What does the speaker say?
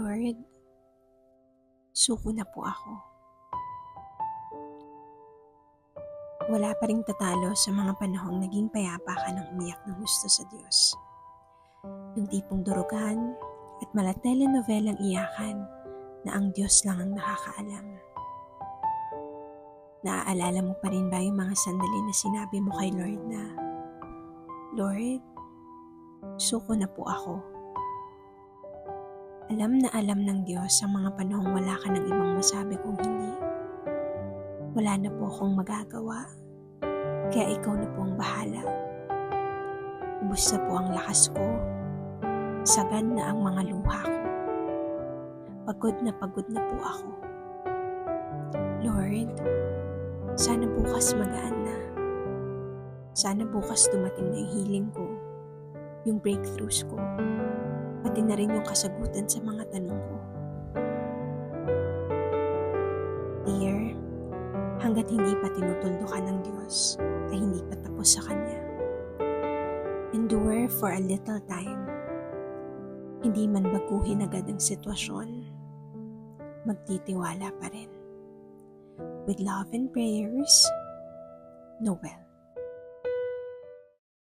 Lord, suko na po ako. Wala pa ring tatalo sa mga panahong naging payapa ka ng umiyak ng gusto sa Diyos. Yung tipong durugan at mala telenovelang iyakan na ang Diyos lang ang nakakaalam. Naaalala mo pa rin ba yung mga sandali na sinabi mo kay Lord na, Lord, suko na po ako. Alam na alam ng Diyos ang mga panahong wala ka ng ibang masabi kung hindi. Wala na po akong magagawa, kaya ikaw na po ang bahala. Ubus na po ang lakas ko, sagad na ang mga luha ko. Pagod na po ako. Lord, sana bukas magaan na. Sana bukas dumating na yung healing ko, yung breakthroughs ko, pati na rin yung kasagutan sa mga tanong ko. Dear, hanggat hindi pa tinutuldukan ng Diyos, ay hindi pa tapos sa Kanya. Endure for a little time. Hindi man baguhin agad ang sitwasyon, magtitiwala pa rin. With love and prayers, Noel.